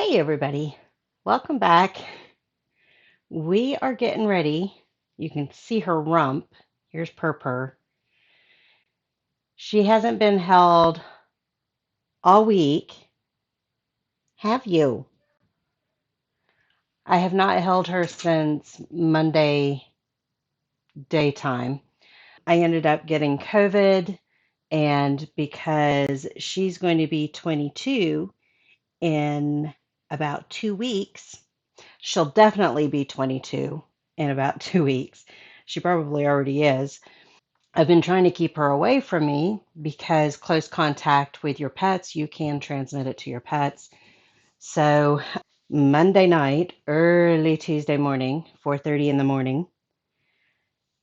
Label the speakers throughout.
Speaker 1: Hey, everybody. Welcome back. We are getting ready. You can see her rump. Here's Purr. She hasn't been held all week. Have you? I have not held her since Monday daytime. I ended up getting COVID, and because she's going to be 22 in about 2 weeks, she'll definitely be 22 in about 2 weeks. She probably already is. I've been trying to keep her away from me because close contact with your pets, you can transmit it to your pets. So Monday night, early Tuesday morning, 4:30 in the morning,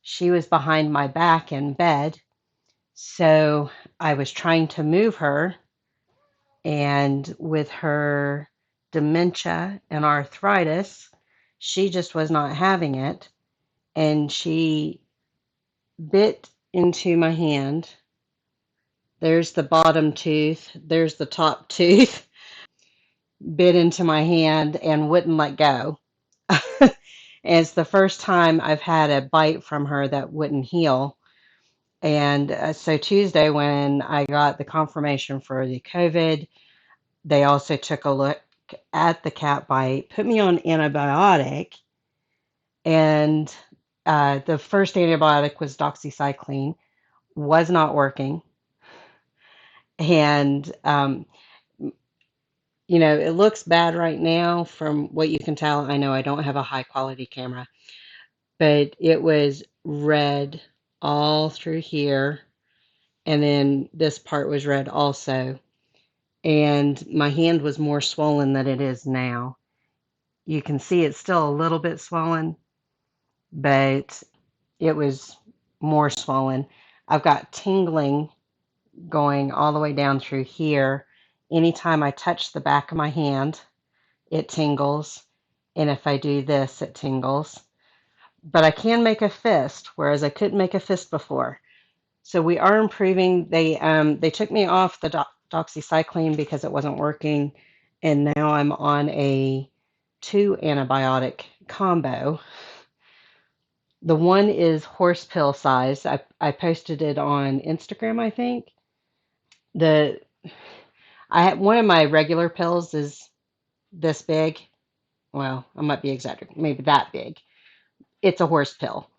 Speaker 1: she was behind my back in bed. So I was trying to move her, and with her dementia and arthritis, she just was not having it. And she bit into my hand. There's the bottom tooth. There's the top tooth. Bit into my hand and wouldn't let go. It's the first time I've had a bite from her that wouldn't heal. And so Tuesday, when I got the confirmation for the COVID, they also took a look at the cat bite, put me on antibiotic, and the first antibiotic was doxycycline, was not working. And it looks bad right now from what you can tell. I know I don't have a high quality camera, but it was red all through here. And then this part was red also. And my hand was more swollen than it is now. You can see it's still a little bit swollen, but it was more swollen. I've got tingling going all the way down through here. Anytime I touch the back of my hand, it tingles. And if I do this, it tingles. But I can make a fist, whereas I couldn't make a fist before. So we are improving. They took me off the doxycycline because it wasn't working, and now I'm on a 2 antibiotic combo. The one is horse pill size. I posted it on Instagram, I think. The I have one of my regular pills is this big. Well, I might be exaggerating, maybe that big. It's a horse pill.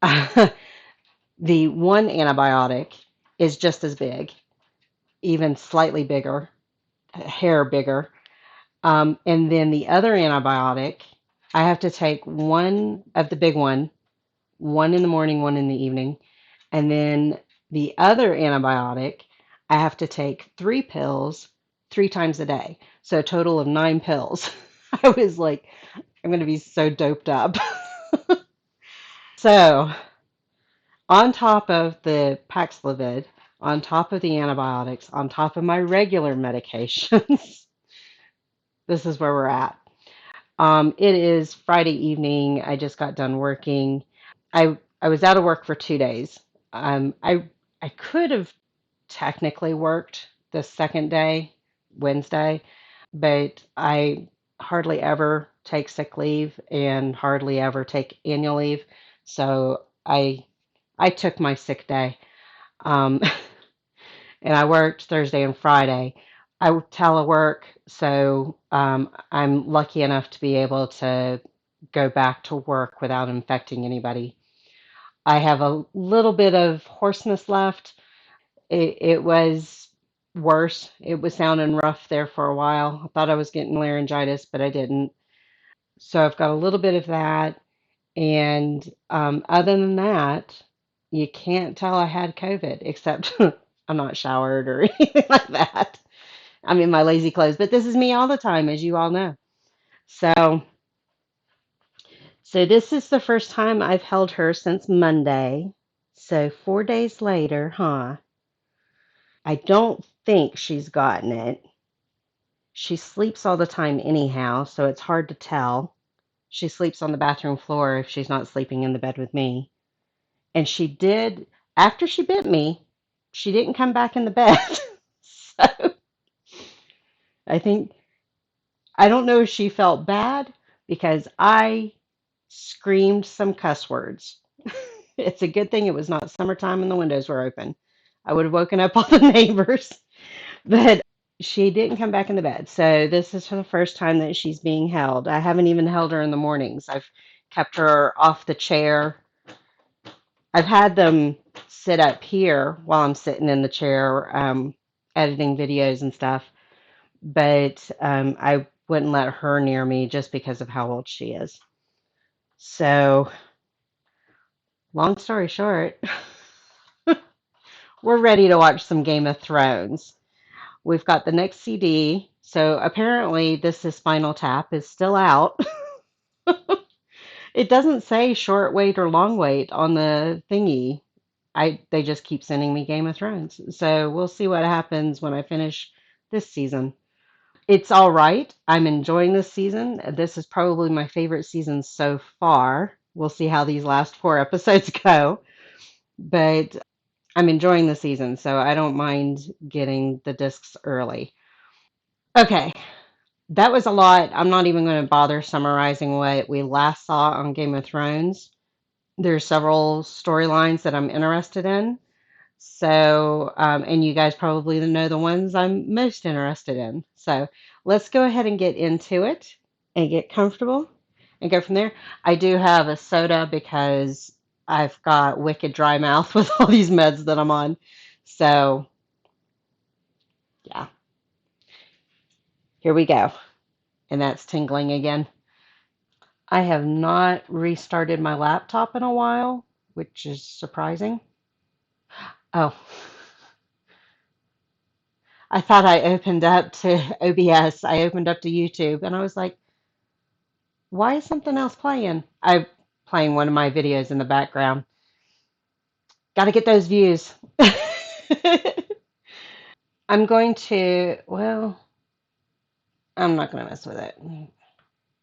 Speaker 1: The one antibiotic is just as big, even slightly bigger, a hair bigger. And then the other antibiotic, I have to take one of the big one in the morning, one in the evening. And then the other antibiotic, I have to take 3 pills 3 times a day. So a total of 9 pills. I was like, I'm going to be so doped up. So on top of the Paxlovid, on top of the antibiotics, on top of my regular medications, this is where we're at. It is Friday evening. I just got done working. I was out of work for 2 days. I could have technically worked the second day, Wednesday, but I hardly ever take sick leave and hardly ever take annual leave. So I took my sick day. Um, and I worked Thursday and Friday. I telework, so I'm lucky enough to be able to go back to work without infecting anybody. I have a little bit of hoarseness left. It was worse. It was sounding rough there for a while. I thought I was getting laryngitis, but I didn't. So I've got a little bit of that. And other than that, you can't tell I had COVID, except I'm not showered or anything like that. I'm in my lazy clothes, but this is me all the time, as you all know. So, so this is the first time I've held her since Monday. So 4 days later, huh? I don't think she's gotten it. She sleeps all the time anyhow, so it's hard to tell. She sleeps on the bathroom floor if she's not sleeping in the bed with me. And she did, after she bit me, she didn't come back in the bed. So I think I don't know if she felt bad because I screamed some cuss words. It's a good thing it was not summertime and the windows were open. I would have woken up all the neighbors. But she didn't come back in the bed. So this is for the first time that she's being held. I haven't even held her in the mornings. I've kept her off the chair. I've had them sit up here while I'm sitting in the chair, editing videos and stuff. But I wouldn't let her near me just because of how old she is. So, long story short, we're ready to watch some Game of Thrones. We've got the next CD. So apparently, this is Spinal Tap is still out. It doesn't say short wait or long wait on the thingy. They just keep sending me Game of Thrones. So we'll see what happens when I finish this season. It's all right. I'm enjoying this season. This is probably my favorite season so far. We'll see how these last 4 episodes go. But I'm enjoying the season, so I don't mind getting the discs early. Okay, that was a lot. I'm not even going to bother summarizing what we last saw on Game of Thrones. There's several storylines that I'm interested in. So, and you guys probably know the ones I'm most interested in. So let's go ahead and get into it and get comfortable and go from there. I do have a soda because I've got wicked dry mouth with all these meds that I'm on. So, yeah, here we go. And that's tingling again. I have not restarted my laptop in a while, which is surprising. Oh, I thought I opened up to OBS. I opened up to YouTube and I was like, why is something else playing? I'm playing one of my videos in the background. Got to get those views. I'm going to, well, I'm not going to mess with it.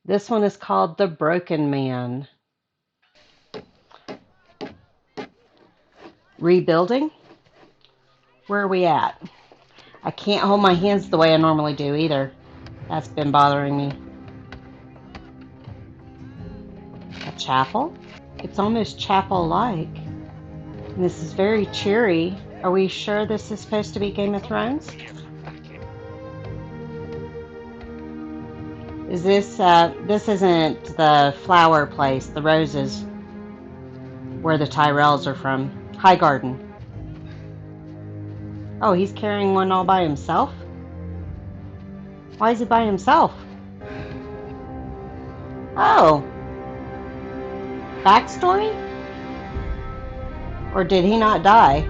Speaker 1: This one is called The Broken Man. Rebuilding? Where are we at? I can't hold my hands the way I normally do either. That's been bothering me. A chapel? It's almost chapel-like. This is very cheery. Are we sure this is supposed to be Game of Thrones? Is this, this isn't the flower place, the roses, where the Tyrells are from. Highgarden. Oh, he's carrying one all by himself? Why is he by himself? Oh, backstory? Or did he not die?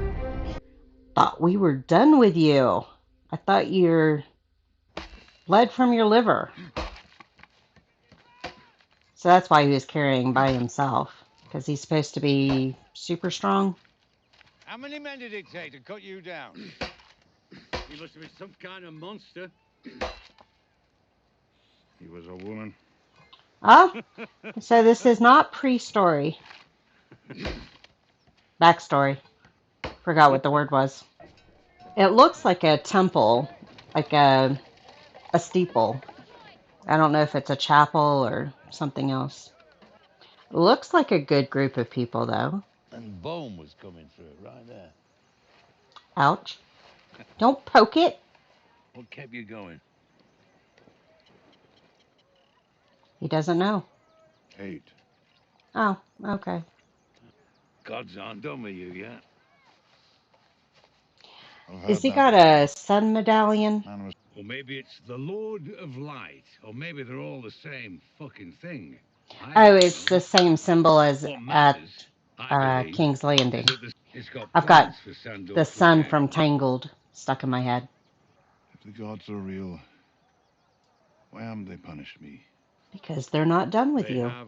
Speaker 1: Thought we were done with you. I thought you're bled from your liver. So that's why he was carrying by himself. Because he's supposed to be super strong.
Speaker 2: How many men did it take to cut you down?
Speaker 3: He must have been some kind of monster.
Speaker 2: He was a woman.
Speaker 1: Oh, so this is not pre-story. Backstory. Forgot what the word was. It looks like a temple, like a steeple. I don't know if it's a chapel or something else. It looks like a good group of people, though.
Speaker 2: And bone was coming through right there.
Speaker 1: Ouch. Don't poke it.
Speaker 2: What kept you going?
Speaker 1: He doesn't know.
Speaker 2: Hate.
Speaker 1: Oh, okay.
Speaker 2: Gods aren't done with you yet.
Speaker 1: Has he got a sun medallion?
Speaker 2: Or maybe it's the Lord of Light. Or maybe they're all the same fucking thing.
Speaker 1: Oh, it's the same symbol as
Speaker 2: What
Speaker 1: at
Speaker 2: matters, I believe,
Speaker 1: King's Landing.
Speaker 2: is that it's got
Speaker 1: I've got
Speaker 2: plans for Sandor
Speaker 1: the sun
Speaker 2: Clegane.
Speaker 1: from Tangled stuck in my head.
Speaker 4: If the gods are real, why haven't they punished me?
Speaker 1: Because they're not done with
Speaker 2: They
Speaker 1: you.
Speaker 2: have.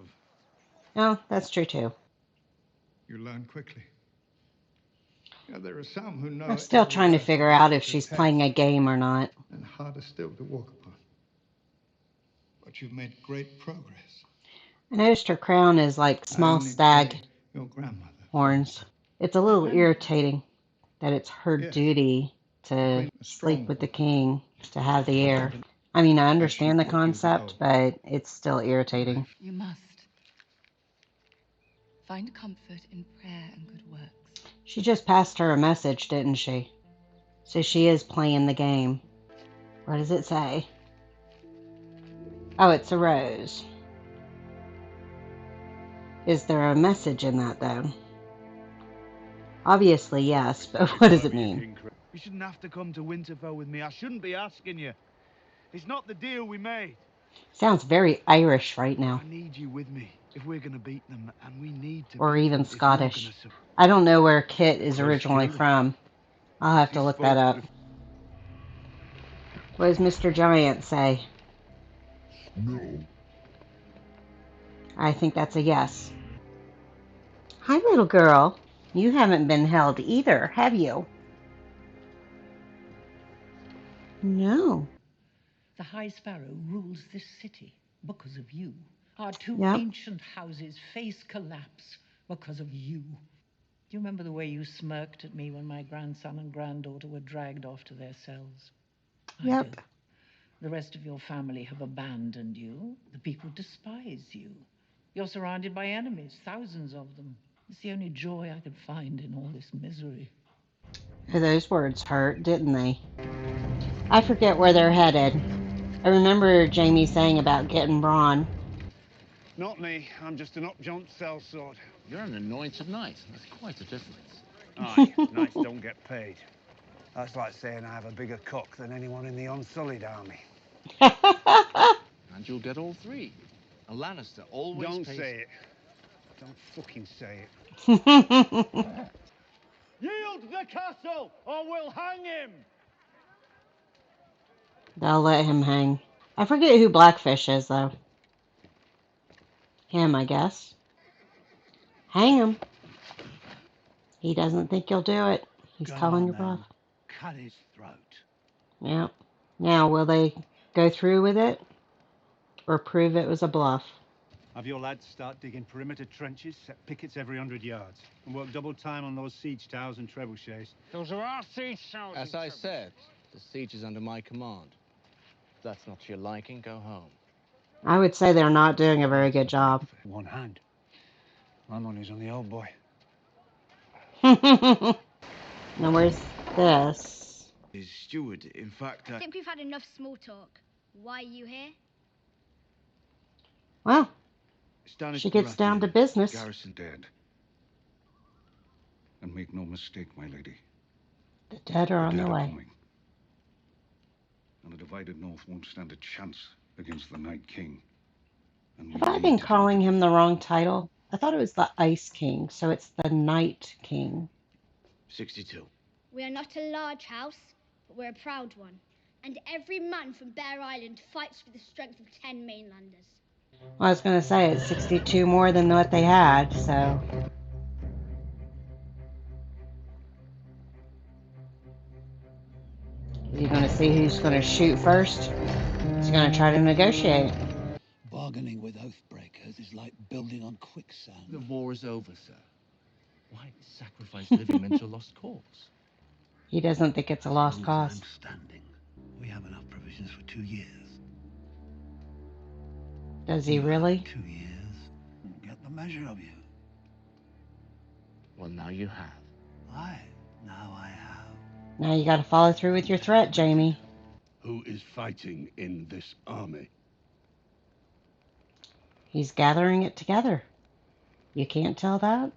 Speaker 1: No, that's true too.
Speaker 5: You learn quickly. Yeah, there are some who know.
Speaker 1: I'm still trying to figure out if she's playing a game or not.
Speaker 5: And harder still to walk upon. But you've made great progress.
Speaker 1: I noticed her crown is like small stag
Speaker 5: Your grandmother.
Speaker 1: horns. It's a little irritating that it's her duty to sleep with the king, to have the heir. I mean, I
Speaker 5: I should
Speaker 1: understand the
Speaker 5: let you
Speaker 1: concept,
Speaker 5: go.
Speaker 1: but it's still irritating.
Speaker 6: You must. Find comfort in prayer and good works.
Speaker 1: She just passed her a message, didn't she? So she is playing the game. What does it say? Oh, it's a rose. Is there a message in that, though? Obviously, yes, but what does it mean?
Speaker 7: You shouldn't have to come to Winterfell with me. I shouldn't be asking you. It's not the deal we made.
Speaker 1: Sounds very Irish right now,
Speaker 7: I need you with me if we're going to beat them, and we need to
Speaker 1: or
Speaker 7: beat
Speaker 1: even
Speaker 7: them if you're going
Speaker 1: Scottish.
Speaker 7: to...
Speaker 1: I don't know where Kit is
Speaker 7: Close
Speaker 1: originally
Speaker 7: killed him.
Speaker 1: from. I'll have to
Speaker 7: He's
Speaker 1: look that
Speaker 7: fought
Speaker 1: up. What does Mr. Giant say?
Speaker 4: No.
Speaker 1: I think that's a yes. Hi, little girl. You haven't been held either, have you? No.
Speaker 8: The High Sparrow rules this city because of you. Our two
Speaker 1: Yep.
Speaker 8: ancient houses face collapse because of you. Do you remember the way you smirked at me when my grandson and granddaughter were dragged off to their cells? I
Speaker 1: Yep.
Speaker 8: do. The rest of your family have abandoned you. The people despise you. You're surrounded by enemies, thousands of them. It's the only joy I could find in all this misery.
Speaker 1: Those words hurt, didn't they? I forget where they're headed. I remember Jamie saying about getting Braun.
Speaker 7: Not me. I'm just an up-jump sellsword.
Speaker 3: You're an anointed knight. That's quite a difference.
Speaker 7: Aye, knights don't get paid. That's like saying I have a bigger cock than anyone in the Unsullied army.
Speaker 3: And you'll get all three. A Lannister always
Speaker 7: Don't
Speaker 3: pays...
Speaker 7: say it. Don't fucking say it. Yield the castle, or we'll hang him!
Speaker 1: They'll let him hang. I forget who Blackfish is, though. Him, I guess. Hang him. He doesn't think you'll do it. He's
Speaker 5: Go
Speaker 1: calling
Speaker 5: on
Speaker 1: your bluff.
Speaker 5: then. Cut his throat.
Speaker 1: Yep. Now, will they go through with it or prove it was a bluff?
Speaker 5: Have your lads start digging perimeter trenches, set pickets every 100 yards, and work double time on those siege towers and trebuchets.
Speaker 3: Those are our siege towers.
Speaker 9: As I said, the siege is under my command. If that's not to your liking, go home.
Speaker 1: I would say they're not doing a very good job.
Speaker 5: One hand. My money's on the old boy.
Speaker 1: Now, where's this?
Speaker 7: His steward, in fact,
Speaker 10: I think we've had enough small talk. Why are you here?
Speaker 1: Well,
Speaker 4: Stannis
Speaker 1: she gets down to
Speaker 4: Baratheon,
Speaker 1: business.
Speaker 4: Garrison dead. And make no mistake, my lady.
Speaker 1: The dead are
Speaker 4: The
Speaker 1: on
Speaker 4: dead
Speaker 1: their
Speaker 4: are
Speaker 1: way.
Speaker 4: coming. And the divided North won't stand a chance against the Night King. And we
Speaker 1: Have I
Speaker 4: need
Speaker 1: been
Speaker 4: to
Speaker 1: calling
Speaker 4: do it
Speaker 1: him the wrong title? I thought it was the Ice King, so it's the Night King.
Speaker 3: 62.
Speaker 10: We are not a large house, but we're a proud one. And every man from Bear Island fights for the strength of 10 mainlanders.
Speaker 1: Well, I was going to say it's 62 more than what they had, so. You're going to see who's going to shoot first. He's going to try to negotiate.
Speaker 5: Bargaining with Oathbreakers is like building on quicksand.
Speaker 3: The war is over, sir. Why sacrifice living men to a lost cause?
Speaker 1: He doesn't think it's a lost cause.
Speaker 5: I'm standing. We have enough provisions for 2 years.
Speaker 1: Does he really?
Speaker 5: 2 years. Get the measure of you.
Speaker 3: Well, now you have.
Speaker 5: Aye, now I have.
Speaker 1: Now you got to follow through with your threat, Jamie.
Speaker 11: Who is fighting in this army?
Speaker 1: He's gathering it together. You can't tell that?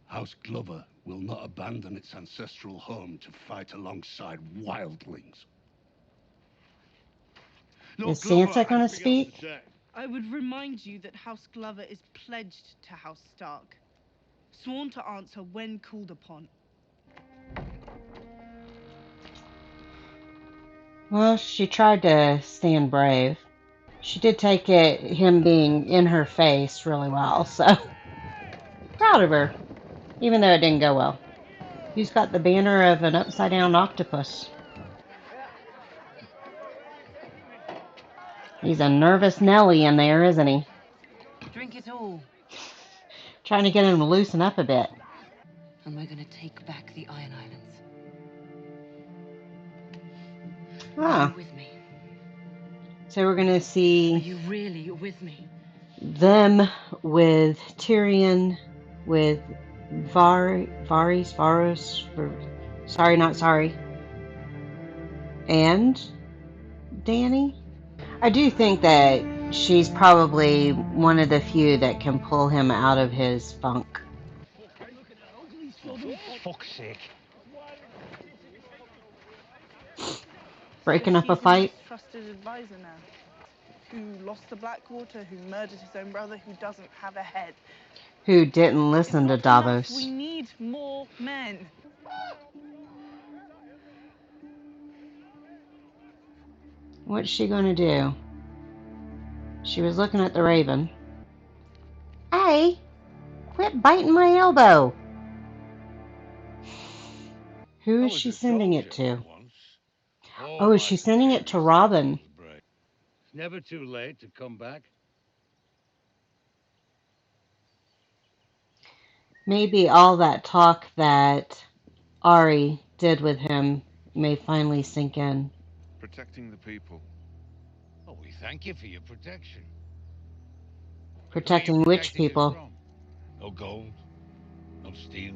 Speaker 11: House Glover will not abandon its ancestral home to fight alongside wildlings.
Speaker 1: Is Sansa going to speak?
Speaker 12: I would remind you that House Glover is pledged to House Stark, sworn to answer when called upon.
Speaker 1: Well, she tried to stand brave. She did take it, him being in her face really well, so proud of her, even though it didn't go well. Who's got the banner of an upside-down octopus? He's a nervous Nelly in there, isn't he?
Speaker 6: Drink it all,
Speaker 1: Trying to get him to loosen up a bit.
Speaker 6: and we're gonna take back the Iron Islands. Are
Speaker 1: Ah,
Speaker 6: you with me?
Speaker 1: So we're going to
Speaker 6: Are
Speaker 1: see
Speaker 6: you really with me?
Speaker 1: them with Tyrion, with sorry, not sorry, and Dany. I do think that she's probably one of the few that can pull him out of his funk.
Speaker 7: For fuck's sake.
Speaker 12: So
Speaker 1: Breaking up a
Speaker 12: she's the most
Speaker 1: fight?
Speaker 12: trusted advisor now. Who lost the Blackwater, who murdered his own brother, who doesn't have a head.
Speaker 1: Who didn't
Speaker 12: It's
Speaker 1: listen to
Speaker 12: not enough. We
Speaker 1: Davos?
Speaker 12: need more men.
Speaker 1: What's she going to do? She was looking at the Raven. Hey, quit biting my elbow. Who
Speaker 2: I
Speaker 1: is
Speaker 2: was
Speaker 1: she
Speaker 2: a
Speaker 1: sending it
Speaker 2: soldier
Speaker 1: to?
Speaker 2: once. All
Speaker 1: Oh, is
Speaker 2: my
Speaker 1: she sending it to
Speaker 2: family
Speaker 1: Robin?
Speaker 2: was brave. It's never too late to come back.
Speaker 1: Maybe all that talk that Ari did with him may finally sink in.
Speaker 4: Protecting the people.
Speaker 2: Oh, we thank you for your protection. Who are you
Speaker 1: Protecting which
Speaker 2: protecting us
Speaker 1: people?
Speaker 2: from? No gold, no steel.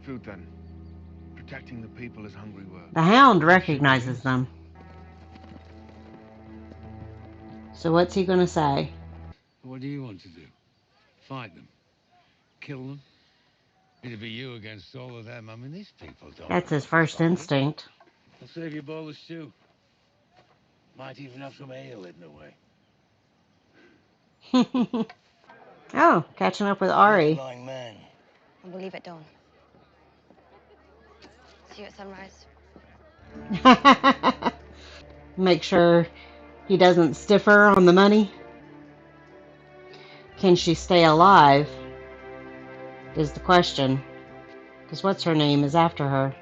Speaker 4: Food then. Protecting the people is hungry work.
Speaker 1: The Hound
Speaker 2: Sure it
Speaker 1: recognizes
Speaker 2: is.
Speaker 1: them. So what's he going to say?
Speaker 2: What do you want to do? Fight them? Kill them? It'd be you against all of them. I mean, these people don't
Speaker 1: That's
Speaker 2: have
Speaker 1: his
Speaker 2: much
Speaker 1: first
Speaker 2: authority.
Speaker 1: instinct.
Speaker 2: I'll save you a bowl of stew. Might even have some ale hidden away.
Speaker 1: Oh, catching up with
Speaker 13: He's a
Speaker 1: Ari.
Speaker 13: lying man.
Speaker 14: And we'll leave at dawn. See you at sunrise.
Speaker 1: Make sure he doesn't stiff her on the money. Can she stay alive? Is the question. Because what's her name is after her.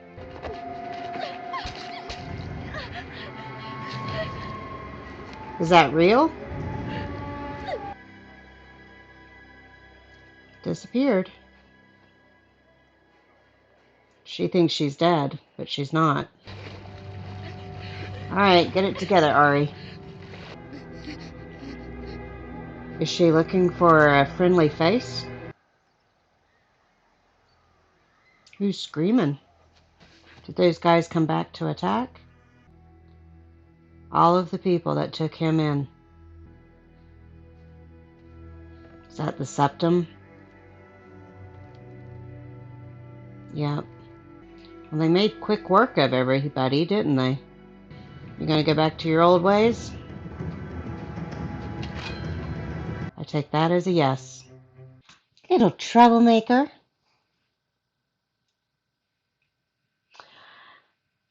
Speaker 1: Is that real? Disappeared. She thinks she's dead, but she's not. Alright, get it together, Ari. Is she looking for a friendly face? Who's screaming? Did those guys come back to attack? All of the people that took him in. Is that the Septum? Yep. Well, they made quick work of everybody, didn't they? You gonna go back to your old ways? I take that as a yes. Little troublemaker.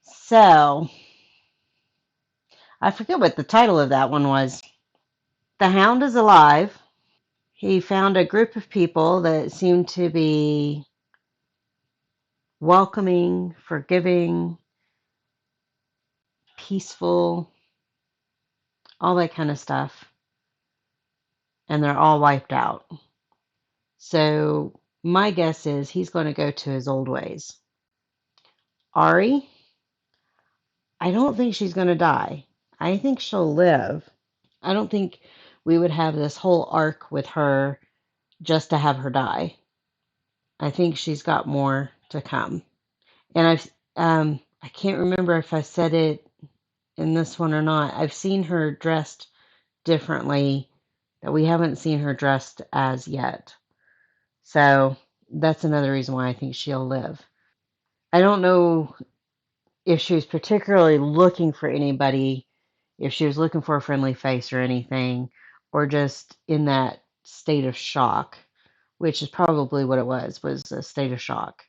Speaker 1: So, I forget what the title of that one was. The Hound is alive. He found a group of people that seemed to be welcoming, forgiving, peaceful, all that kind of stuff. And they're all wiped out. So, my guess is he's going to go to his old ways. Ari, I don't think she's going to die. I think she'll live. I don't think we would have this whole arc with her just to have her die. I think she's got more to come. And I can't remember if I said it in this one or not. I've seen her dressed differently that we haven't seen her dressed as yet. So that's another reason why I think she'll live. I don't know if she was particularly looking for anybody, if she was looking for a friendly face or anything, or just in that state of shock, which is probably what it was a state of shock.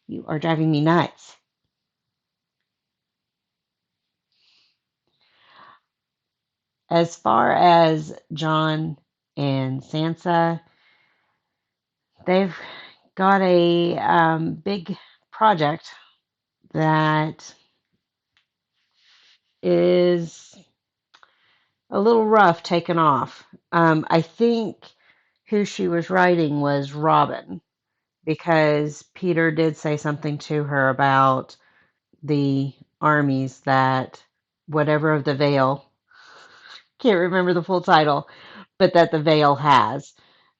Speaker 1: You are driving me nuts. As far as Jon and Sansa, they've got a big project that is a little rough taken off. I think who she was writing was Robin, because Peter did say something to her about the armies that whatever of the Vale can't remember the full title, but that the Vale has.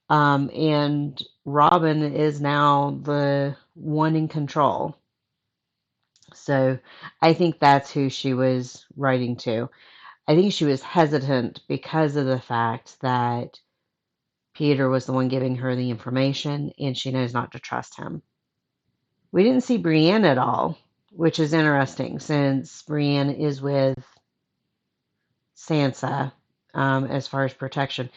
Speaker 1: And Robin is now the one in control. So I think that's who she was writing to. I think she was hesitant because of the fact that Peter was the one giving her the information and she knows not to trust him. We didn't see Brienne at all, which is interesting since Brienne is with Sansa as far as protection.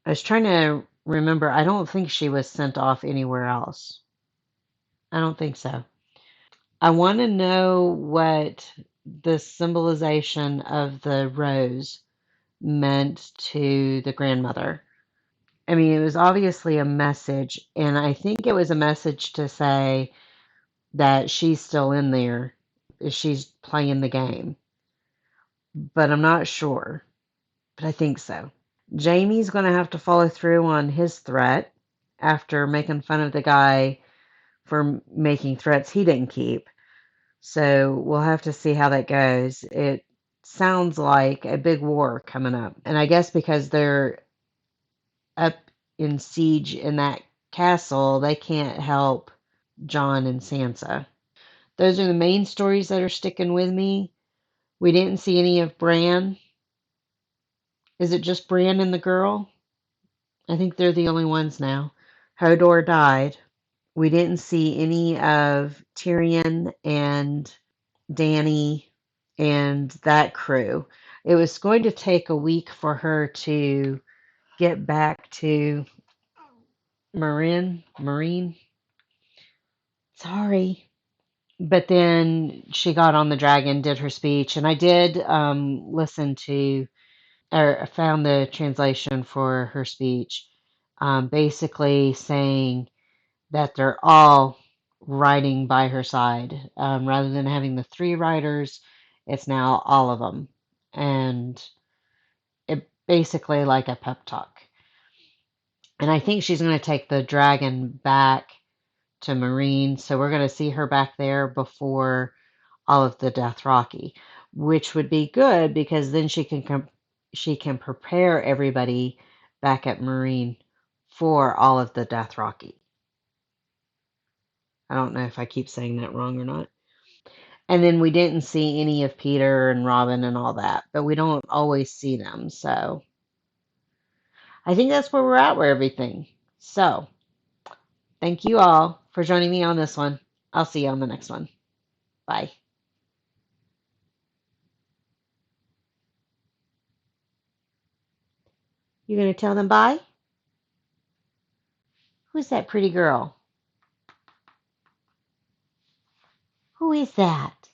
Speaker 1: I was trying to remember. I don't think she was sent off anywhere else. I don't think so. I want to know what the symbolization of the rose meant to the grandmother. I mean, it was obviously a message, and I think it was a message to say that she's still in there, she's playing the game. But I'm not sure. But I think so. Jamie's going to have to follow through on his threat after making fun of the guy for making threats he didn't keep. So we'll have to see how that goes. It sounds like a big war coming up. And I guess because they're up in siege in that castle, they can't help Jon and Sansa. Those are the main stories that are sticking with me. We didn't see any of Bran. Is it just Bran and the girl? I think they're the only ones now. Hodor died. We didn't see any of Tyrion and Dany and that crew. It was going to take a week for her to get back to Marine. Sorry. But then she got on the dragon, did her speech, and I did listen to, or I found the translation for her speech, basically saying that they're all riding by her side. Rather than having the three riders, it's now all of them. And it basically like a pep talk. And I think she's going to take the dragon back to Marine. So we're going to see her back there before all of the Dothraki, which would be good because then she can prepare everybody back at Marine for all of the Dothraki. I don't know if I keep saying that wrong or not. And then we didn't see any of Peter and Robin and all that, but we don't always see them. So I think that's where we're at with everything. So thank you all for joining me on this one. I'll see you on the next one. Bye. You gonna tell them bye? Who's that pretty girl? Who is that?